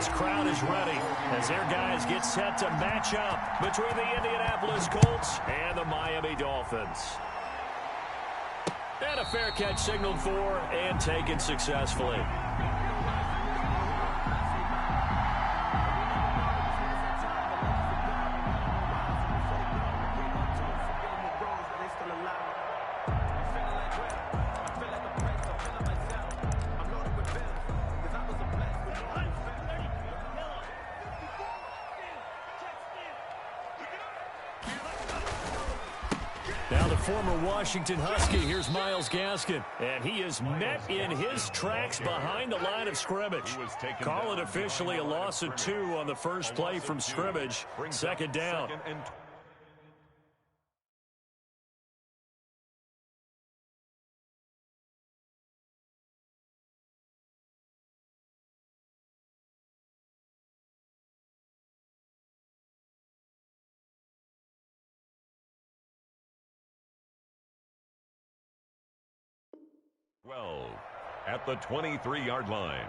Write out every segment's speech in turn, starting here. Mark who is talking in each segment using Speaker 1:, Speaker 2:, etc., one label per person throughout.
Speaker 1: this crowd is ready as their guys get set to match up between the Indianapolis Colts and the Miami Dolphins. And a fair catch signaled for and taken successfully. Now the former Washington Husky, here's Myles Gaskin, and he is met in his tracks behind the line of scrimmage. Call it officially a loss of 2 on the first play from scrimmage. Second down.
Speaker 2: At the 23-yard line.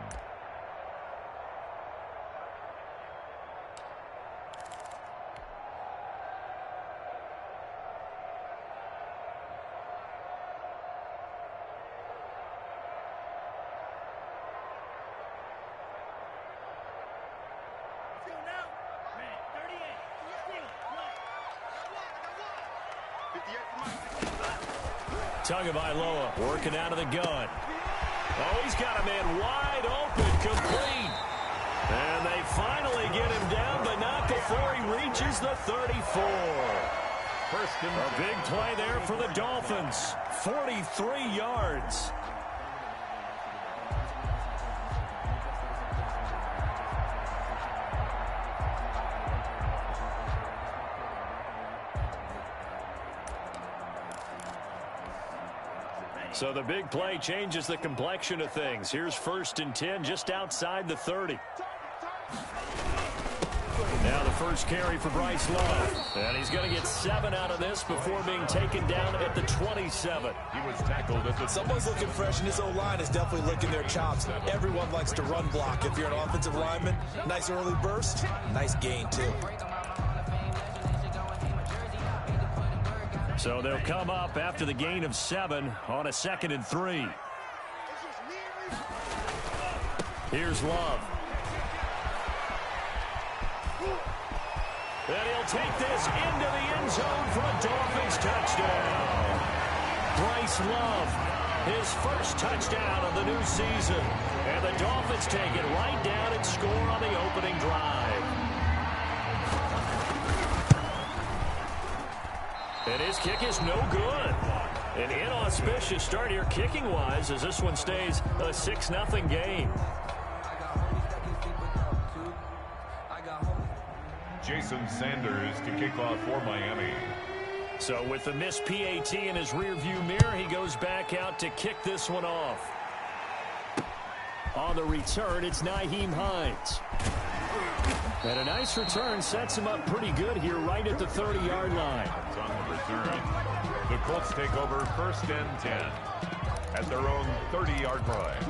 Speaker 1: Tagovailoa working out of the gun. Oh, he's got a man wide open, complete. And they finally get him down, but not before he reaches the 34. A big play there for the Dolphins. 43 yards. So the big play changes the complexion of things. Here's 1st and 10 just outside the 30. Now the first carry for Bryce Love. And he's going to get 7 out of this before being taken down at the 27.
Speaker 2: He was tackled at the...
Speaker 3: Someone's looking fresh, and his O-line is definitely licking their chops. Everyone likes to run block. If you're an offensive lineman, nice early burst, nice gain too.
Speaker 1: So they'll come up after the gain of 7 on a 2nd and 3. Here's Love. And he'll take this into the end zone for a Dolphins touchdown. Bryce Love, his first touchdown of the new season. And the Dolphins take it right down and score on the opening drive. And his kick is no good. An inauspicious start here kicking-wise as this one stays a 6-0 game.
Speaker 2: Jason Sanders to kick off for Miami.
Speaker 1: So with the missed PAT in his rearview mirror, he goes back out to kick this one off. On the return, it's Nyheim Hines. And a nice return sets him up pretty good here right at the 30-yard line.
Speaker 2: On the return, the Colts take over 1st and 10 at their own 30-yard line.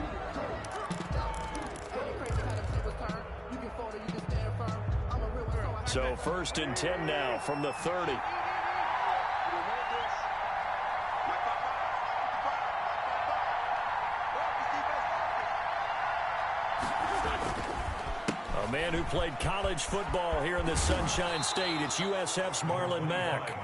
Speaker 1: So 1st and 10 now from the 30. A man who played college football here in the Sunshine State. It's USF's Marlon Mack.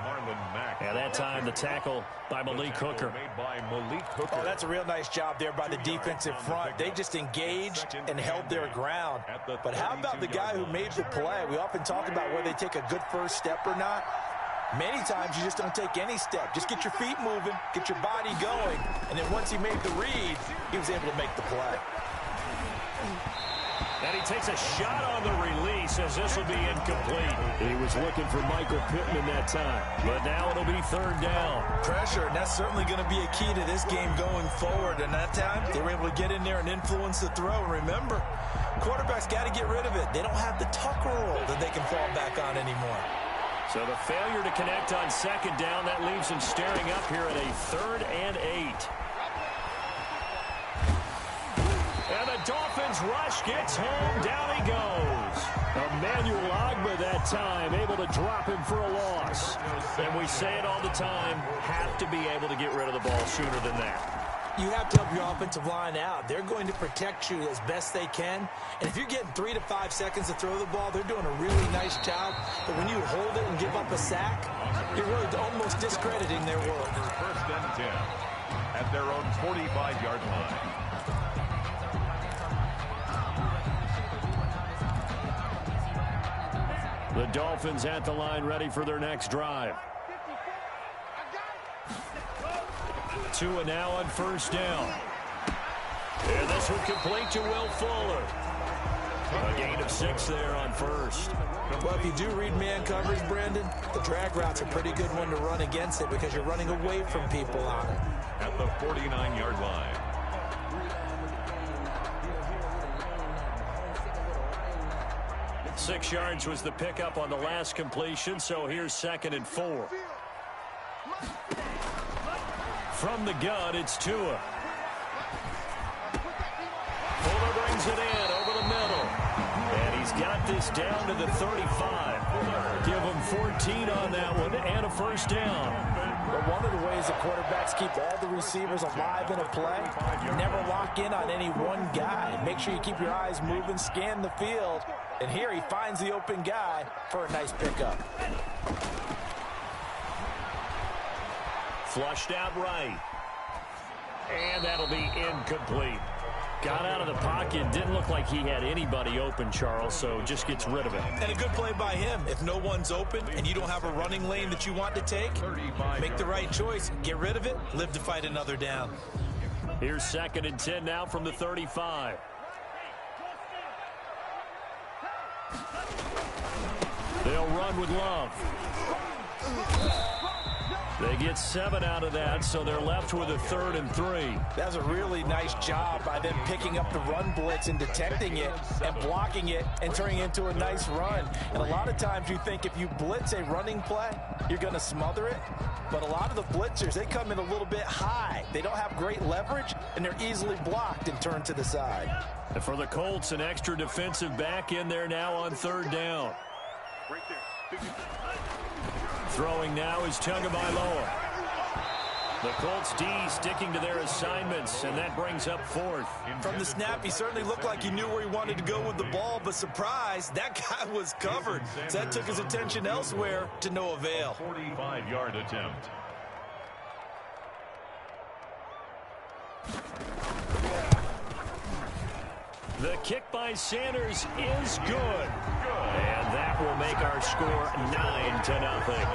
Speaker 1: And that time the tackle by Malik Hooker.
Speaker 3: Oh, that's a real nice job there by the defensive front. They just engaged and held their ground. But how about the guy who made the play? We often talk about whether they take a good first step or not. Many times you just don't take any step. Just get your feet moving, get your body going, and then once he made the read, he was able to make the play.
Speaker 1: And he takes a shot on the release as this will be incomplete. He was looking for Michael Pittman that time, but now it'll be 3rd down.
Speaker 3: Pressure, and that's certainly going to be a key to this game going forward. And that time, they were able to get in there and influence the throw. And remember, quarterbacks got to get rid of it. They don't have the tuck rule that they can fall back on anymore.
Speaker 1: So the failure to connect on 2nd down, that leaves him staring up here at a 3rd and 8. And the Dolphins rush gets home. Down he goes. that time, able to drop him for a loss. And we say it all the time, have to be able to get rid of the ball sooner than that.
Speaker 3: You have to help your offensive line out. They're going to protect you as best they can. And if you're getting 3 to 5 seconds to throw the ball, they're doing a really nice job. But when you hold it and give up a sack, you're really almost discrediting their work.
Speaker 2: First and 10 at their own 45-yard line.
Speaker 1: The Dolphins at the line, ready for their next drive. Tua now on first down. And this will complete to Will Fuller. A gain of 6 there on first.
Speaker 3: Well, if you do read man coverage, Brandon, the drag route's a pretty good one to run against it because you're running away from people on it.
Speaker 2: At the 49-yard line.
Speaker 1: Six yards was the pickup on the last completion, so here's 2nd and 4. From the gun, it's Tua. Fuller brings it in over the middle. And he's got this down to the 35. Give him 14 on that one and a first down.
Speaker 3: But one of the ways the quarterbacks keep all the receivers alive in a play, you never lock in on any one guy. Make sure you keep your eyes moving, scan the field. And here he finds the open guy for a nice pickup.
Speaker 1: Flushed out right. And that'll be incomplete. Got out of the pocket. Didn't look like he had anybody open, Charles, so just gets rid of it.
Speaker 3: And a good play by him. If no one's open and you don't have a running lane that you want to take, make the right choice. Get rid of it. Live to fight another down.
Speaker 1: Here's 2nd and 10 now from the 35. They'll run with Love. They get 7 out of that, so they're left with a 3rd and 3.
Speaker 3: That's a really nice job by them picking up the run blitz and detecting it and blocking it and turning it into a nice run. And a lot of times you think if you blitz a running play, you're going to smother it. But a lot of the blitzers, they come in a little bit high. They don't have great leverage, and they're easily blocked and turned to the side.
Speaker 1: And for the Colts, an extra defensive back in there now on 3rd down.
Speaker 2: Right there.
Speaker 1: Throwing now is Tagovailoa. The Colts D sticking to their assignments, and that brings up 4th.
Speaker 3: From the snap, he certainly looked like he knew where he wanted to go with the ball, but surprise, that guy was covered. So that took his attention elsewhere to no avail.
Speaker 2: 45-yard attempt.
Speaker 1: The kick by Sanders is good. And that will make our score 9-0.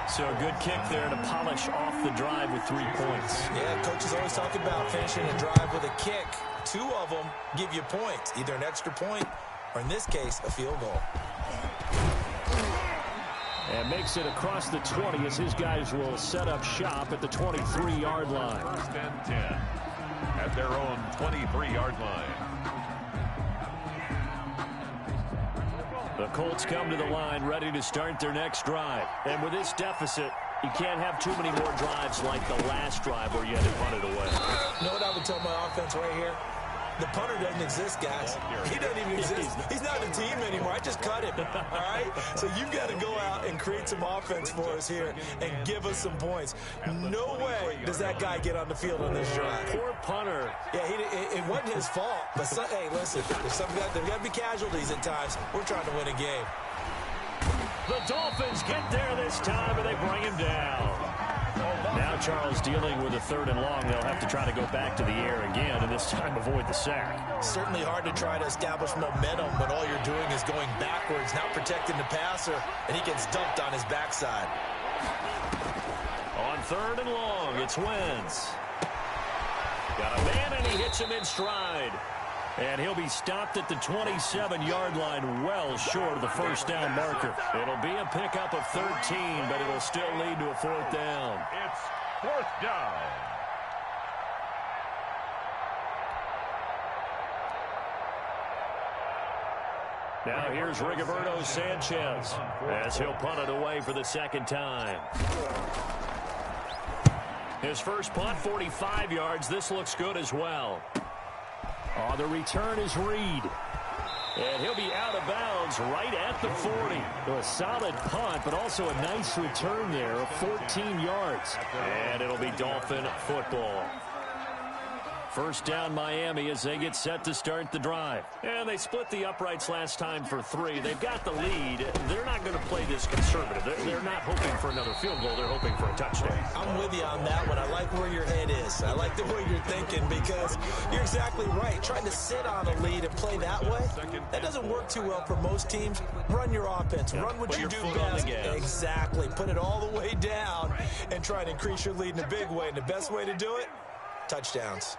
Speaker 1: So a good kick there to polish off the drive with 3 points.
Speaker 3: Yeah, coaches always talk about finishing a drive with a kick. 2 of them give you points, either an extra point or, in this case, a field goal.
Speaker 1: And makes it across the 20 as his guys will set up shop at the 23-yard line.
Speaker 2: 1st and 10 at their own 23-yard line.
Speaker 1: The Colts come to the line ready to start their next drive. And with this deficit, you can't have too many more drives like the last drive where you had to punt it away.
Speaker 3: You know what I would tell my offense right here? The punter doesn't exist, guys. He doesn't even exist. He's not a team anymore. I just cut him, all right? So you've got to go out and create some offense for us here and give us some points. No way does that guy get on the field on this drive.
Speaker 1: Poor punter.
Speaker 3: Yeah, it wasn't his fault. But, hey, listen, there's got to be casualties at times. We're trying to win a game.
Speaker 1: The Dolphins get there this time, and they bring him down. Now Charles dealing with a 3rd and long. They'll have to try to go back to the air again, and this time avoid the sack.
Speaker 3: Certainly hard to try to establish momentum, but all you're doing is going backwards, not protecting the passer, and he gets dumped on his backside.
Speaker 1: On 3rd and long, it's Wentz. Got a man, and he hits him in stride. And he'll be stopped at the 27-yard line, well short of the first down marker. It'll be a pickup of 13, but it'll still lead to a 4th down.
Speaker 2: It's 4th down.
Speaker 1: Now here's Rigoberto Sanchez as he'll punt it away for the 2nd time. His first punt, 45 yards. This looks good as well. Oh, the return is Reed. And he'll be out of bounds bounds right at the 40. A solid punt, but also a nice return there of 14 yards. And it'll be Dolphin football. First down Miami as they get set to start the drive. And they split the uprights last time for 3. They've got the lead. They're not going to play this conservative. They're not hoping for another field goal. They're hoping for a touchdown.
Speaker 3: I'm with you on that one. I like where your head is. I like the way you're thinking because you're exactly right. Trying to sit on a lead and play that way, that doesn't work too well for most teams. Run your offense. Run what you do best. Exactly. Put it all the way down and try to increase your lead in a big way. And the best way to do it, touchdowns.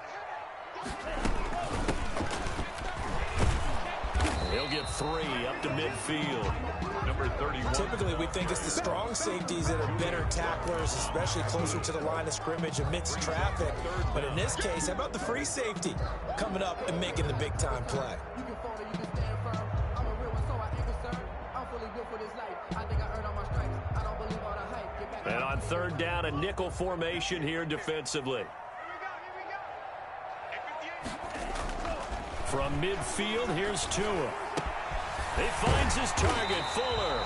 Speaker 1: He'll get 3 up to midfield.
Speaker 2: Number 31.
Speaker 3: Typically, we think it's the strong safeties that are better tacklers, especially closer to the line of scrimmage amidst traffic. But in this case, how about the free safety coming up and making the big-time play?
Speaker 1: And on third down, a nickel formation here defensively. From midfield, here's Tua. He finds his target, Fuller.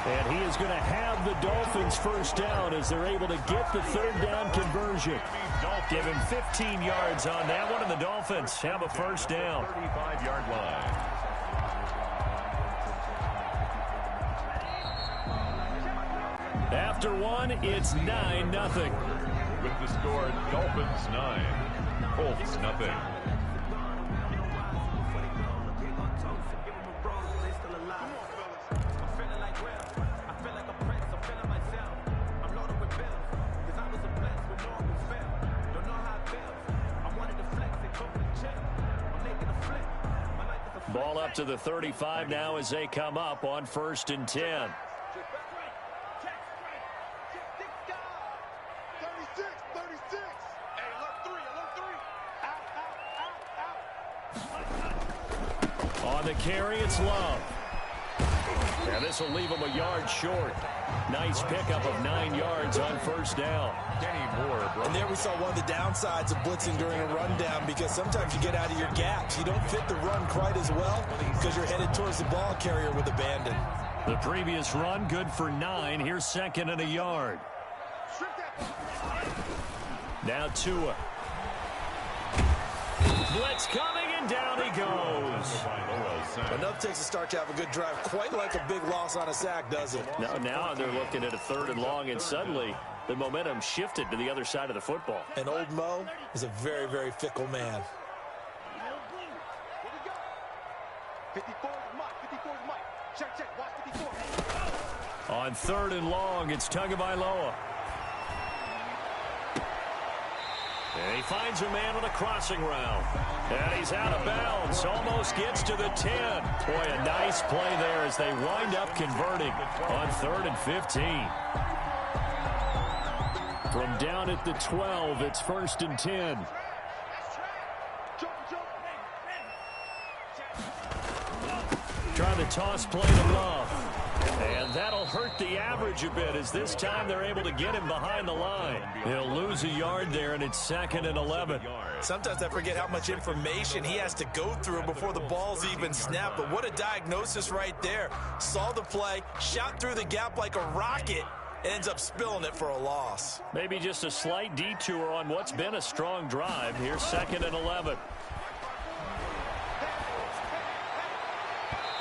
Speaker 1: And he is going to have the Dolphins first down as they're able to get the third down conversion. Give him 15 yards on that one, and the Dolphins have a first down.
Speaker 2: 35-yard line.
Speaker 1: After one, it's 9-0.
Speaker 2: With the score, Dolphins 9, Colts nothing.
Speaker 1: Ball up to the 35 now as they come up on 1st and 10. On the carry, it's Love. And this will leave him a yard short. Nice pickup of 9 yards on first down.
Speaker 3: And there we saw one of the downsides of blitzing during a rundown because sometimes you get out of your gaps. You don't fit the run quite as well because you're headed towards the ball carrier with abandon.
Speaker 1: The previous run, good for 9. Here's 2nd and a yard. Now Tua. Blitz coming, and down he goes.
Speaker 3: Enough takes a start to have a good drive. Quite like a big loss on a sack, does it?
Speaker 1: Now they're looking at a 3rd and long, and suddenly the momentum shifted to the other side of the football.
Speaker 3: And old Mo is a very, very fickle man.
Speaker 4: 54 is Mike. Check. Watch 54.
Speaker 1: On 3rd and long, it's Tagovailoa. And he finds a man on a crossing route. And he's out of bounds. Almost gets to the 10. Boy, a nice play there as they wind up converting on 3rd and 15. From down at the 12, it's 1st and 10. Try the toss play to Love. And that'll hurt the average a bit as this time they're able to get him behind the line. He'll lose a yard there, and it's 2nd and 11.
Speaker 3: Sometimes I forget how much information he has to go through before the ball's even snapped. But what a diagnosis right there. Saw the play, shot through the gap like a rocket, and ends up spilling it for a loss.
Speaker 1: Maybe just a slight detour on what's been a strong drive. Here's 2nd and 11.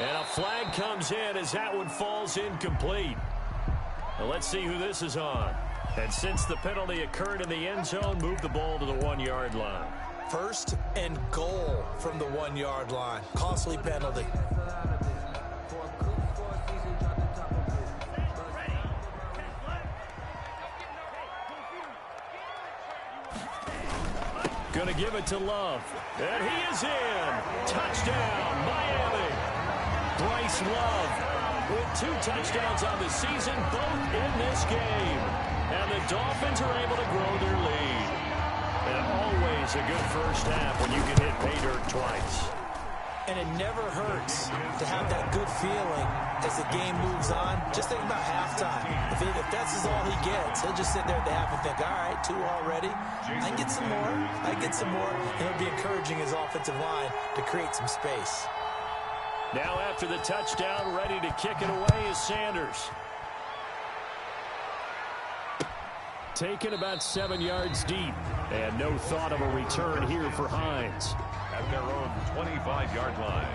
Speaker 1: And a flag comes in as that one falls incomplete. Well, let's see who this is on. And since the penalty occurred in the end zone, move the ball to the 1-yard line.
Speaker 3: 1st and goal from the 1-yard line. Costly penalty.
Speaker 1: Gonna give it to Love. And he is in. Touchdown, Miami. Bryce Love with 2 touchdowns on the season, both in this game. And the Dolphins are able to grow their lead. And always a good first half when you can hit pay dirt twice.
Speaker 3: And it never hurts to have that good feeling as the game moves on. Just think about halftime. If that's all he gets, he'll just sit there at the half and think, all right, 2 already. I can get some more. And it'll be encouraging his offensive line to create some space.
Speaker 1: Now after the touchdown, ready to kick it away is Sanders. Taken about 7 yards deep. And no thought of a return here for Hines.
Speaker 2: At their own 25-yard line.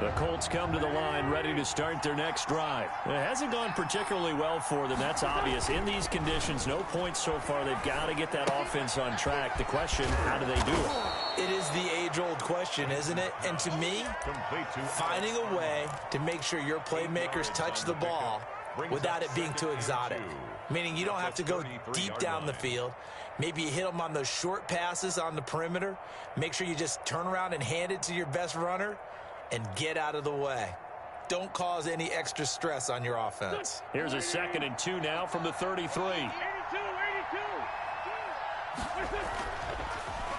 Speaker 1: The Colts come to the line ready to start their next drive. It hasn't gone particularly well for them. That's obvious. In these conditions, no points so far. They've got to get that offense on track. The question, how do they do it?
Speaker 3: It is the age-old question, isn't it? And to me, finding a way to make sure your playmakers touch the ball without it being too exotic. Meaning you don't have to go deep down the field. Maybe you hit them on those short passes on the perimeter. Make sure you just turn around and hand it to your best runner and get out of the way. Don't cause any extra stress on your offense.
Speaker 1: Here's a 2nd and 2 now from the 33. 82.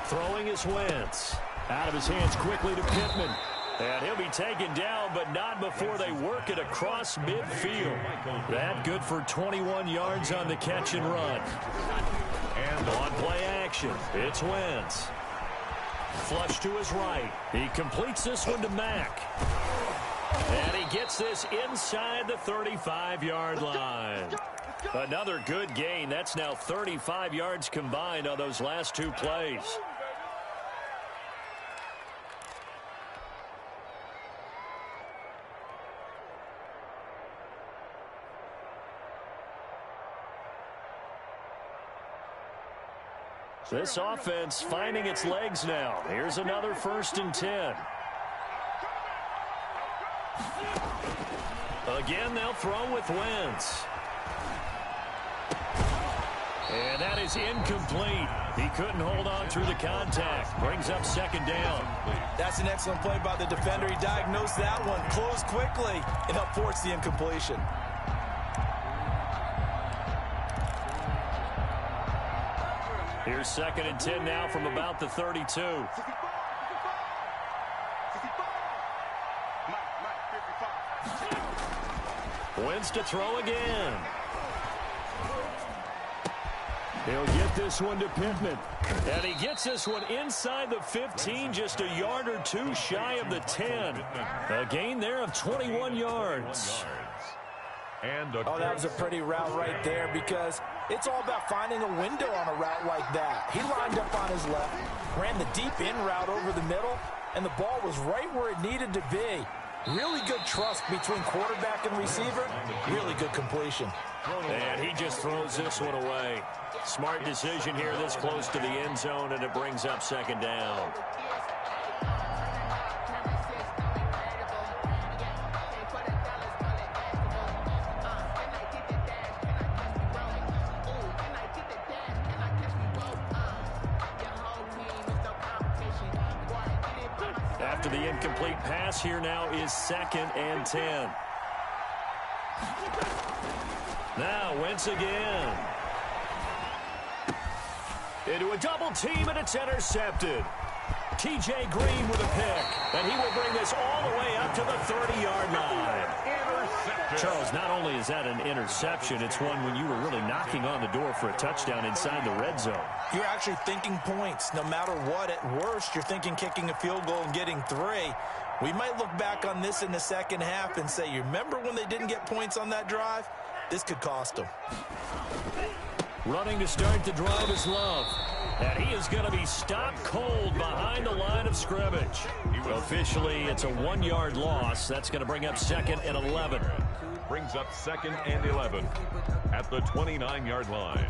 Speaker 1: Throwing is Wentz. Out of his hands quickly to Pittman. And he'll be taken down, but not before they work it across midfield. That good for 21 yards on the catch and run. And on play action, it's Wentz. Flush to his right. He completes this one to Mack. And he gets this inside the 35-yard line. Another good gain. That's now 35 yards combined on those last 2 plays. This offense finding its legs now. Here's another 1st and 10. Again, they'll throw with Wentz. And that is incomplete. He couldn't hold on through the contact. Brings up 2nd down.
Speaker 3: That's an excellent play by the defender. He diagnosed that one, closed quickly, and helped force the incompletion.
Speaker 1: Here's 2nd and 10 now from about the 32. Wentz to throw again. He'll get this one to Pittman. And he gets this one inside the 15, just a yard or 2 shy of the 10. A gain there of 21 yards.
Speaker 3: Oh, that was a pretty route right there, because it's all about finding a window on a route like that. He lined up on his left, ran the deep in route over the middle, and the ball was right where it needed to be. Really good trust between quarterback and receiver. Really good completion.
Speaker 1: And he just throws this one away. Smart decision here this close to the end zone, and it brings up 2nd down. After the incomplete pass, here now is 2nd and 10. Now Wentz again. Into a double team, and it's intercepted. TJ Green with a pick, and he will bring this all the way up to the 30-yard line. Charles, not only is that an interception, it's one when you were really knocking on the door for a touchdown inside the red zone.
Speaker 3: You're actually thinking points. No matter what, at worst, you're thinking kicking a field goal and getting 3. We might look back on this in the second half and say, you remember when they didn't get points on that drive? This could cost them.
Speaker 1: Running to start the drive is Love. And he is going to be stopped cold behind the line of scrimmage. Officially, it's a 1-yard loss. That's going to bring up 2nd and 11.
Speaker 2: Brings up 2nd and 11 at the 29-yard line.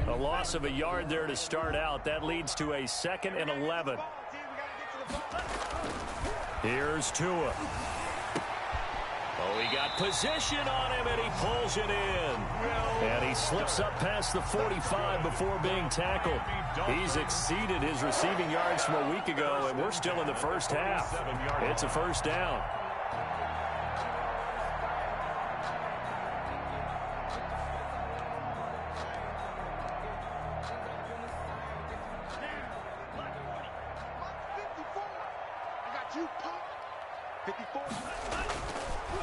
Speaker 1: A loss of a yard there to start out. That leads to a 2nd and 11. Here's Tua. Oh, he got position on him, and he pulls it in. And he slips up past the 45 before being tackled. He's exceeded his receiving yards from a week ago, and we're still in the first half. It's a first down.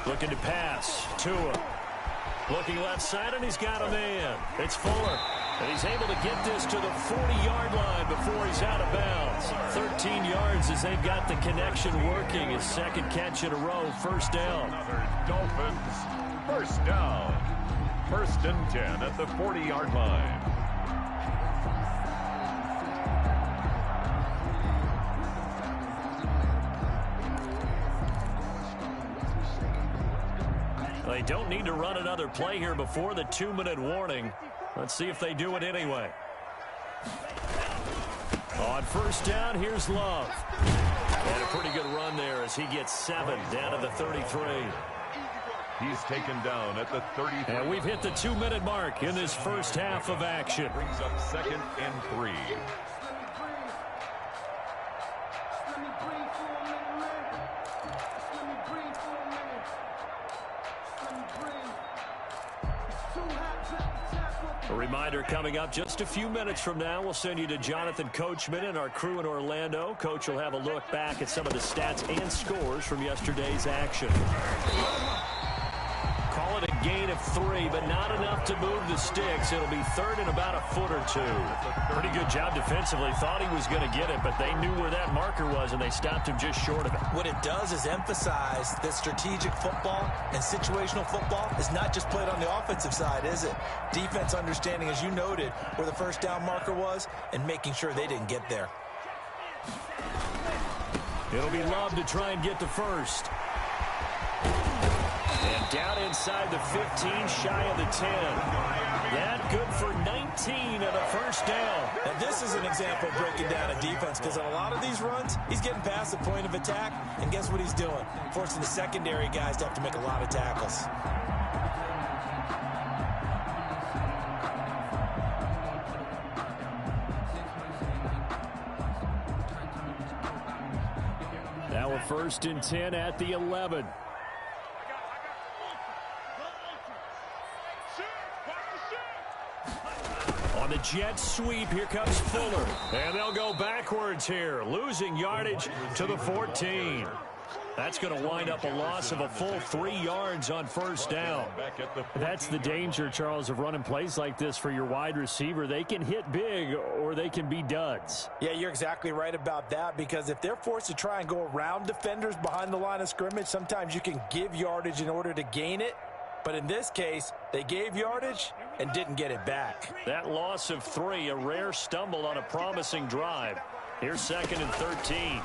Speaker 1: Looking to pass. Tua. Looking left side, and he's got a man. It's Fuller. And he's able to get this to the 40-yard line before he's out of bounds. 13 yards as they've got the connection working. His second catch in a row. First down.
Speaker 2: Another Dolphins. First down. 1st and 10 at the 40-yard line.
Speaker 1: They don't need to run another play here before the 2-minute warning. Let's see if they do it anyway. On first down, here's Love. And a pretty good run there as he gets 7 down to the 33.
Speaker 2: He's taken down at the 33.
Speaker 1: And we've hit the 2-minute mark in this first half of action.
Speaker 2: Brings up 2nd and 3.
Speaker 1: A reminder coming up just a few minutes from now. We'll send you to Jonathan Coachman and our crew in Orlando. Coach will have a look back at some of the stats and scores from yesterday's action. Call it a gain of 3, but not enough to move the sticks. It'll be 3rd and about a foot or 2. Pretty good job defensively. Thought he was going to get it, but they knew where that marker was, and they stopped him just short of it.
Speaker 3: What it does is emphasize that strategic football and situational football is not just played on the offensive side, is it? Defense understanding, as you noted, where the first down marker was and making sure they didn't get there.
Speaker 1: It'll be Love to try and get the first. And down inside the 15, shy of the 10. That good for 19 and a first down.
Speaker 3: Now this is an example of breaking down a defense, because on a lot of these runs, he's getting past the point of attack, and guess what he's doing? Forcing the secondary guys to have to make a lot of tackles.
Speaker 1: Now a 1st and 10 at the 11. On the jet sweep, here comes Fuller. And they'll go backwards here, losing yardage to the 14. That's going to wind up a loss of a full 3 yards on first down. That's the danger, Charles, of running plays like this for your wide receiver. They can hit big or they can be duds.
Speaker 3: Yeah, you're exactly right about that, because if they're forced to try and go around defenders behind the line of scrimmage, sometimes you can give yardage in order to gain it. But in this case, they gave yardage and didn't get it back.
Speaker 1: That loss of 3, a rare stumble on a promising drive. Here's 2nd and 13.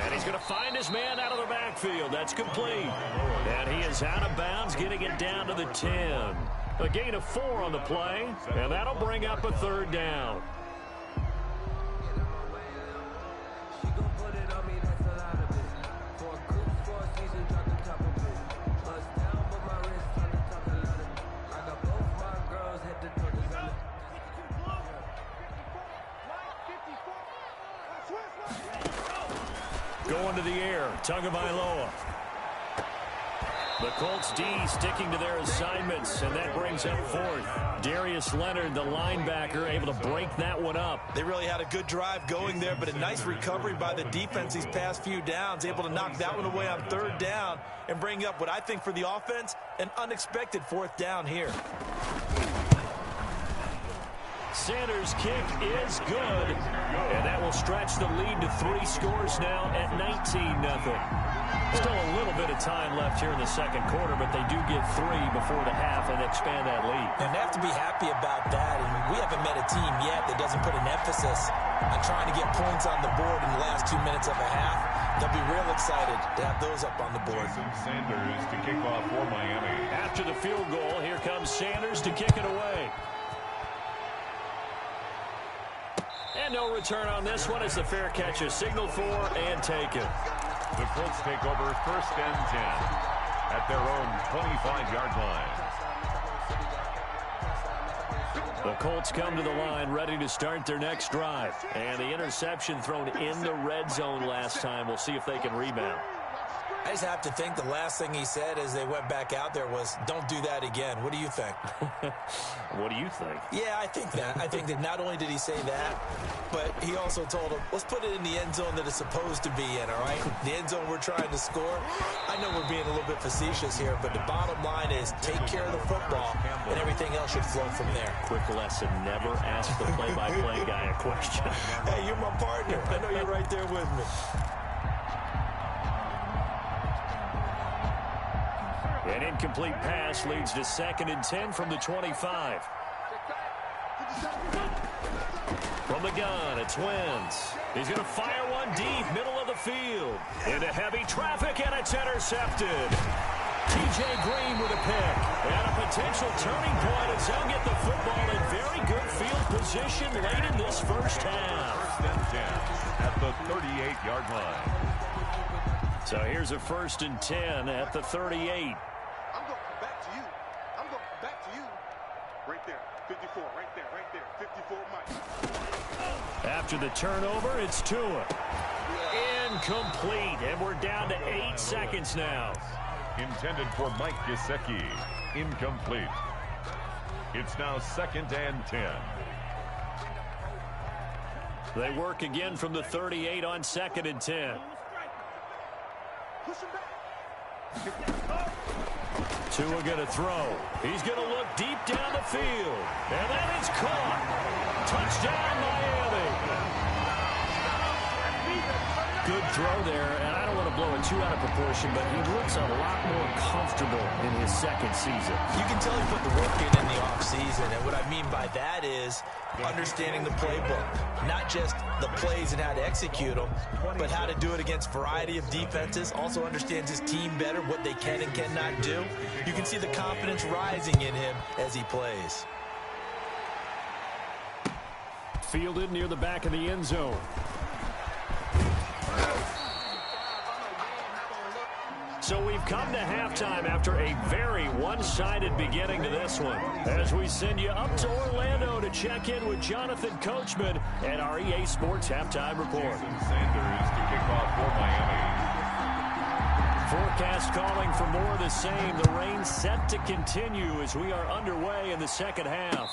Speaker 1: And he's going to find his man out of the backfield. That's complete. And he is out of bounds, getting it down to the 10. A gain of 4 on the play, and that'll bring up a 3rd down. Going to the air, Tagovailoa. The Colts D sticking to their assignments, and that brings up 4th. Darius Leonard, the linebacker, able to break that one up.
Speaker 3: They really had a good drive going there, but a nice recovery by the defense these past few downs, able to knock that one away on 3rd down and bring up what I think for the offense, an unexpected 4th down here.
Speaker 1: Sanders' kick is good, and that will stretch the lead to 3 scores now at 19-0. Still a little bit of time left here in the second quarter, but they do get 3 before the half and expand that lead.
Speaker 3: And they have to be happy about that, and we haven't met a team yet that doesn't put an emphasis on trying to get points on the board in the last 2 minutes of a half. They'll be real excited to have those up on the board.
Speaker 2: Sanders to kick off for Miami.
Speaker 1: After the field goal, here comes Sanders to kick it away. And no return on this one as the fair catch is signaled for and taken.
Speaker 2: The Colts take over 1st and 10 at their own 25-yard line.
Speaker 1: The Colts come to the line ready to start their next drive. And the interception thrown in the red zone last time. We'll see if they can rebound.
Speaker 3: I just have to think the last thing he said as they went back out there was, don't do that again. What do you think?
Speaker 1: What do you think?
Speaker 3: Yeah, I think that. I think that not only did he say that, but he also told him, let's put it in the end zone that it's supposed to be in, all right? The end zone we're trying to score. I know we're being a little bit facetious here, but the bottom line is take care of the football, and everything else should flow from there.
Speaker 1: Quick lesson, never ask the play-by-play guy a question.
Speaker 3: Hey, you're my partner. I know you're right there with me.
Speaker 1: An incomplete pass leads to 2nd and 10 from the 25. From the gun, it's Wentz. He's going to fire one deep, middle of the field. Into heavy traffic, and it's intercepted. T.J. Green with a pick. And a potential turning point as they'll get the football in very good field position late in this first half.
Speaker 2: 1st and 10 at the 38-yard line.
Speaker 1: So here's a 1st and 10 at the 38.
Speaker 4: I'm going back to you. I'm going back to you. Right there. 54. Right there. Right there. 54, Mike.
Speaker 1: After the turnover, it's Tua. Incomplete. And we're down to 8 seconds now.
Speaker 2: Intended for Mike Gesicki. Incomplete. It's now 2nd and 10.
Speaker 1: They work again from the 38 on 2nd and 10.
Speaker 4: Push him back.
Speaker 1: Tua going to throw. He's going to look deep down the field. And that is caught. Touchdown, Miami. Good throw there, and I don't want to blow it too out of proportion, but he looks a lot more comfortable in his 2nd season.
Speaker 3: You can tell he put the work in the offseason, and what I mean by that is understanding the playbook. Not just the plays and how to execute them, but how to do it against a variety of defenses. Also understands his team better, what they can and cannot do. You can see the confidence rising in him as he plays.
Speaker 1: Fielded near the back of the end zone. So we've come to halftime after a very one-sided beginning to this one. As we send you up to Orlando to check in with Jonathan Coachman and our EA Sports Halftime Report.
Speaker 2: Sanders to kick off for Miami.
Speaker 1: Forecast calling for more of the same. The rain set to continue as we are underway in the 2nd half.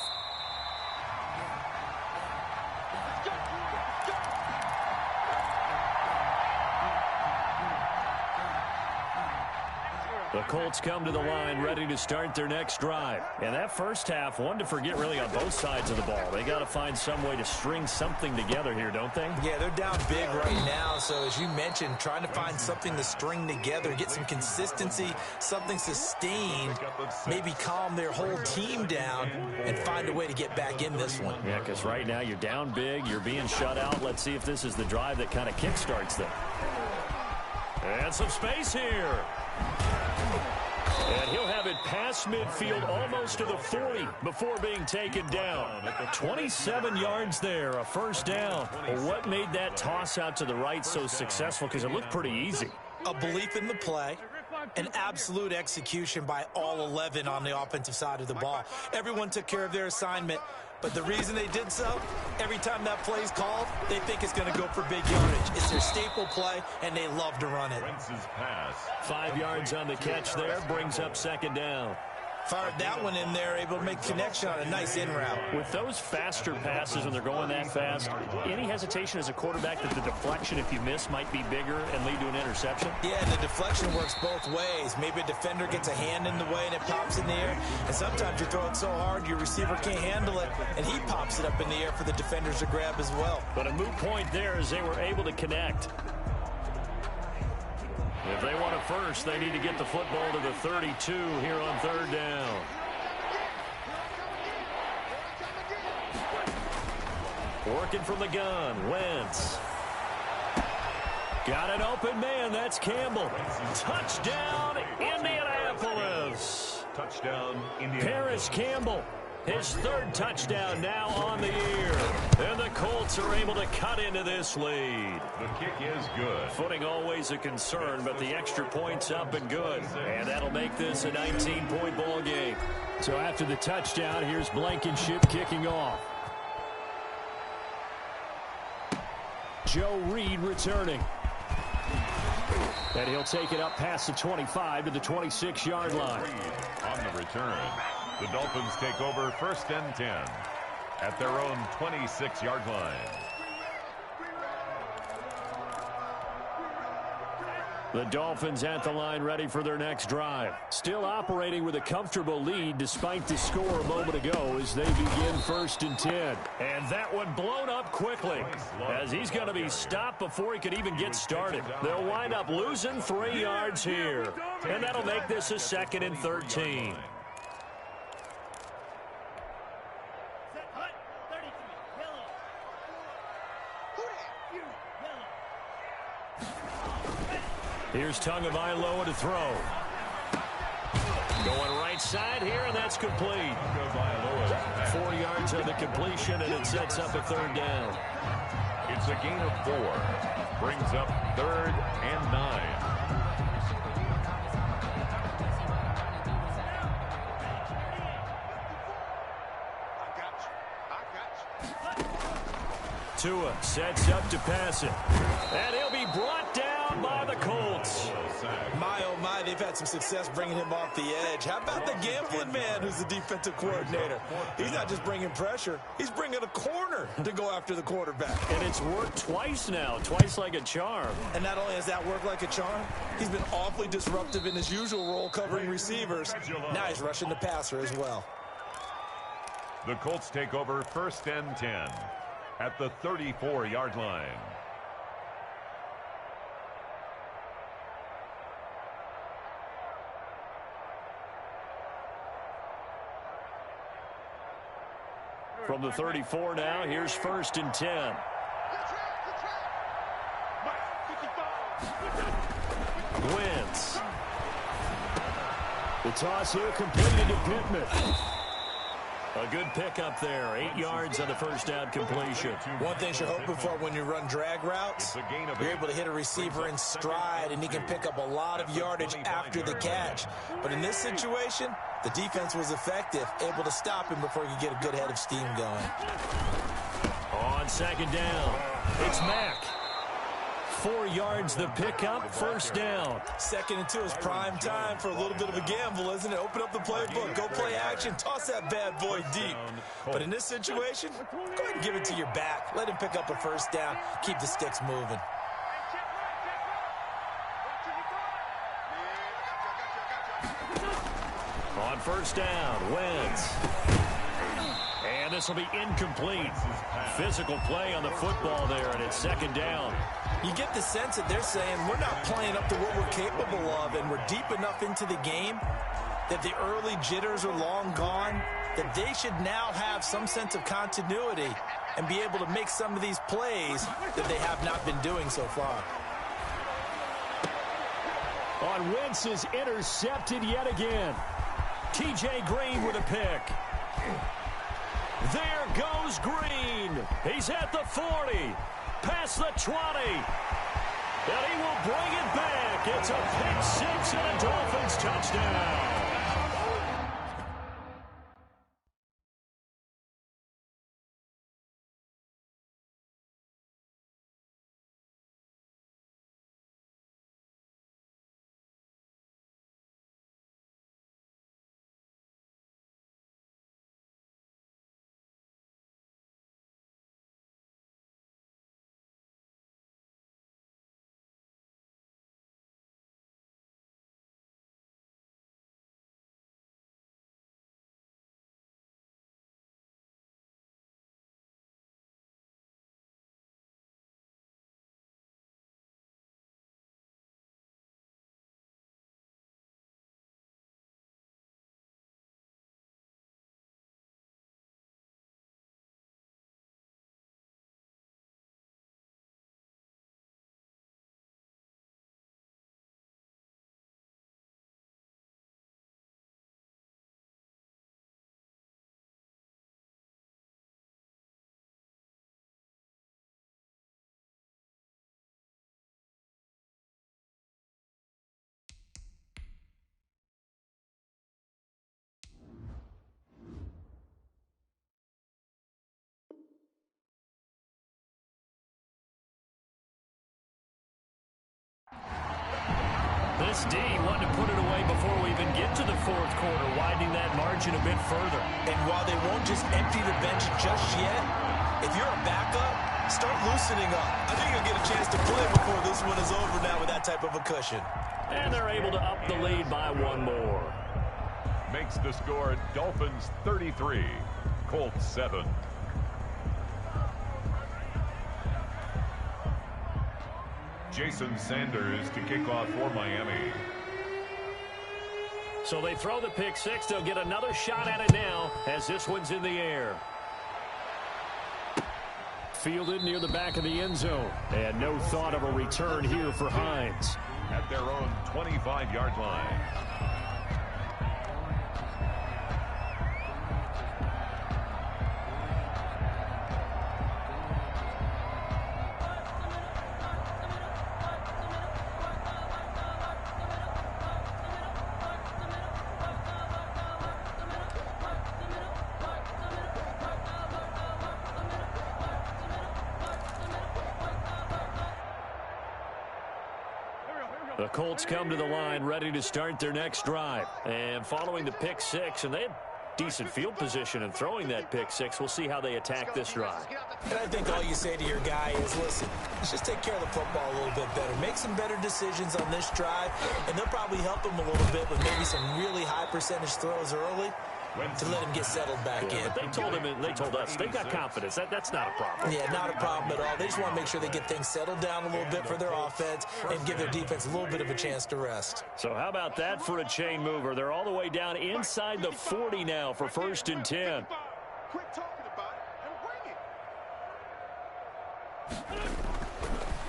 Speaker 1: The Colts come to the line ready to start their next drive. And that first half, one to forget really on both sides of the ball. They got to find some way to string something together here, don't they?
Speaker 3: Yeah, they're down big right now. So as you mentioned, trying to find something to string together, get some consistency, something sustained, maybe calm their whole team down and find a way to get back in this one.
Speaker 1: Yeah, because right now you're down big, you're being shut out. Let's see if this is the drive that kind of kickstarts them. And some space here. And he'll have it past midfield almost to the 40 before being taken down. 27 yards there, a 1st down. Well, what made that toss out to the right so successful? Because it looked pretty easy.
Speaker 3: A belief in the play, an absolute execution by all 11 on the offensive side of the ball. Everyone took care of their assignment. But the reason they did so, every time that play's called, they think it's going to go for big yardage. It's their staple play, and they love to run it.
Speaker 1: 5 yards on the catch there, brings up 2nd down.
Speaker 3: Fired that one in there, able to make connection on a nice in route.
Speaker 1: With those faster passes and they're going that fast, any hesitation as a quarterback that the deflection, if you miss, might be bigger and lead to an interception?
Speaker 3: Yeah, and the deflection works both ways. Maybe a defender gets a hand in the way and it pops in the air. And sometimes you throw it so hard your receiver can't handle it, and he pops it up in the air for the defenders to grab as well.
Speaker 1: But a moot point there as they were able to connect. If they want a first, they need to get the football to the 32 here on 3rd down. Working from the gun, Wentz. Got an open man, that's Campbell. Touchdown, Indianapolis.
Speaker 2: Touchdown, Indianapolis.
Speaker 1: Paris Campbell. His third touchdown now on the year. And the Colts are able to cut into this lead.
Speaker 2: The kick is good.
Speaker 1: Footing always a concern, but the extra point's up and good. And that'll make this a 19-point ball game. So after the touchdown, here's Blankenship kicking off. Joe Reed returning. And he'll take it up past the 25 to the 26-yard line.
Speaker 2: On the return, the Dolphins take over 1st and 10 at their own 26-yard line.
Speaker 1: The Dolphins at the line ready for their next drive. Still operating with a comfortable lead despite the score a moment ago as they begin 1st and 10. And that one blown up quickly as he's going to be stopped before he could even get started. They'll wind up losing 3 yards here. And that'll make this a 2nd and 13. Here's Tagovailoa to throw. Going right side here, and that's complete. 4 yards on the completion, and it sets up a 3rd down.
Speaker 2: It's a gain of 4. Brings up 3rd and 9.
Speaker 1: Tua sets up to pass it. And he'll be brought down by the Colts.
Speaker 3: My, oh my, they've had some success bringing him off the edge. How about the gambling man who's the defensive coordinator? He's not just bringing pressure. He's bringing a corner to go after the quarterback.
Speaker 1: And it's worked twice now, twice like a charm.
Speaker 3: And not only has that worked like a charm, he's been awfully disruptive in his usual role covering receivers. Now he's rushing the passer as well.
Speaker 2: The Colts take over 1st and 10 at the 34-yard line.
Speaker 1: From the 34 now, here's 1st and 10. Wentz. The toss here completed to Pittman. A good pickup there. 8 yards on the 1st down completion.
Speaker 3: One thing you're hoping for when you run drag routes, you're able to hit a receiver in stride, and he can pick up a lot of yardage after the catch. But in this situation, the defense was effective, able to stop him before he could get a good head of steam going.
Speaker 1: On 2nd down, it's Mack. 4 yards the pickup, 1st down.
Speaker 3: 2nd and 2 is prime time for a little bit of a gamble, isn't it? Open up the playbook, go play action, toss that bad boy deep. But in this situation, go ahead and give it to your back. Let him pick up a 1st down, keep the sticks moving.
Speaker 1: On 1st down, Wentz. And this will be incomplete. Physical play on the football there, and it's 2nd down.
Speaker 3: You get the sense that they're saying we're not playing up to what we're capable of, and we're deep enough into the game that the early jitters are long gone, that they should now have some sense of continuity and be able to make some of these plays that they have not been doing so far.
Speaker 1: On Wentz is intercepted yet again. TJ Green with a pick. There goes Green. He's at the 40, past the 20. And he will bring it back. It's a pick 6 and a Dolphins touchdown. This D wanted to put it away before we even get to the fourth quarter, widening that margin a bit further.
Speaker 3: And while they won't just empty the bench just yet, if you're a backup, start loosening up. I think you'll get a chance to play before this one is over now with that type of a cushion.
Speaker 1: And they're able to up the lead by one more.
Speaker 2: Makes the score Dolphins 33, Colts 7. Jason Sanders to kick off for Miami.
Speaker 1: So they throw the pick six. They'll get another shot at it now as this one's in the air. Fielded near the back of the end zone. And no thought of a return here for Hines.
Speaker 2: At their own 25-yard line.
Speaker 1: The Colts come to the line ready to start their next drive. And following the pick six, and they had decent field position in throwing that pick six. We'll see how they attack this drive.
Speaker 3: And I think all you say to your guy is, listen, let's just take care of the football a little bit better. Make some better decisions on this drive, and they'll probably help him a little bit with maybe some really high percentage throws early to let him get settled back in.
Speaker 1: But they told us they've got confidence. That's not a problem.
Speaker 3: Yeah, not a problem at all. They just want to make sure they get things settled down a little bit for their offense and give their defense a little bit of a chance to rest.
Speaker 1: So how about that for a chain mover? They're all the way down inside the 40 now for 1st and 10.
Speaker 4: Quit talking about it and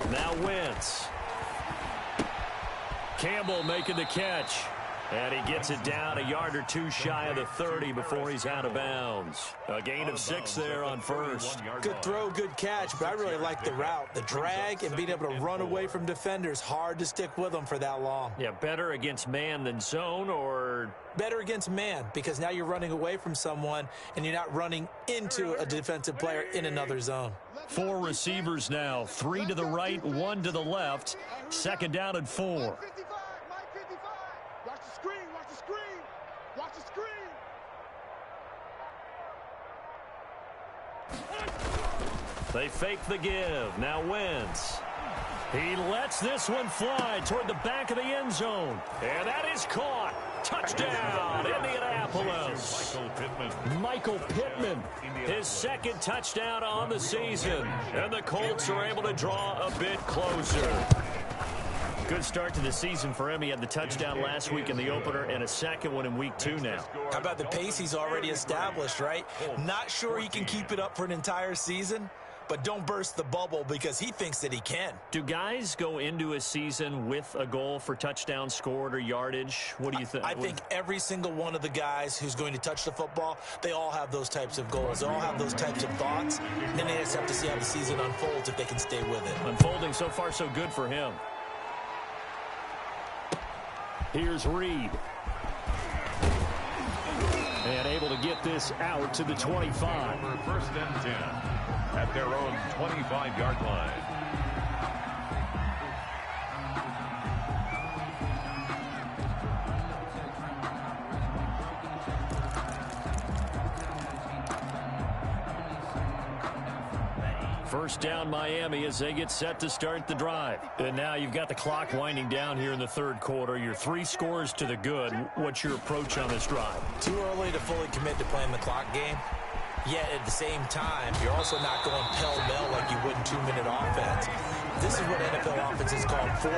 Speaker 4: bring it.
Speaker 1: Now Wentz. Campbell making the catch. And he gets it down a yard or two shy of the 30 before he's out of bounds. A gain of 6 there on first.
Speaker 3: Good throw, good catch, but I really like the route. The drag and being able to run away from defenders. Hard to stick with them for that long.
Speaker 1: Yeah, better against man than zone, or
Speaker 3: better against man, because now you're running away from someone and you're not running into a defensive player in another zone.
Speaker 1: 4 receivers now, 3 to the right, 1 to the left. 2nd down and 4.
Speaker 4: Watch the screen.
Speaker 1: They fake the give. Now Wentz. He lets this one fly toward the back of the end zone. And that is caught. Touchdown, Indianapolis. Michael Pittman. His 2nd touchdown on the season. And the Colts are able to draw a bit closer. Good start to the season for him. He had the touchdown last week in the opener and a 2nd one in week 2 now.
Speaker 3: How about the pace he's already established, right? Not sure he can keep it up for an entire season, but don't burst the bubble because he thinks that he can.
Speaker 1: Do guys go into a season with a goal for touchdown scored or yardage? What do you think?
Speaker 3: I think every single one of the guys who's going to touch the football, they all have those types of goals. They all have those types of thoughts. And then they just have to see how the season unfolds if they can stay with it.
Speaker 1: Unfolding so far so good for him. Here's Reed. And able to get this out to the 25.
Speaker 2: For 1st and 10 at their own 25-yard line.
Speaker 1: First down Miami as they get set to start the drive. And now you've got the clock winding down here in the 3rd quarter. You're 3 scores to the good. What's your approach on this drive?
Speaker 3: Too early to fully commit to playing the clock game. Yet at the same time, you're also not going pell-mell like you would in 2-minute offense. This is what NFL offenses call 4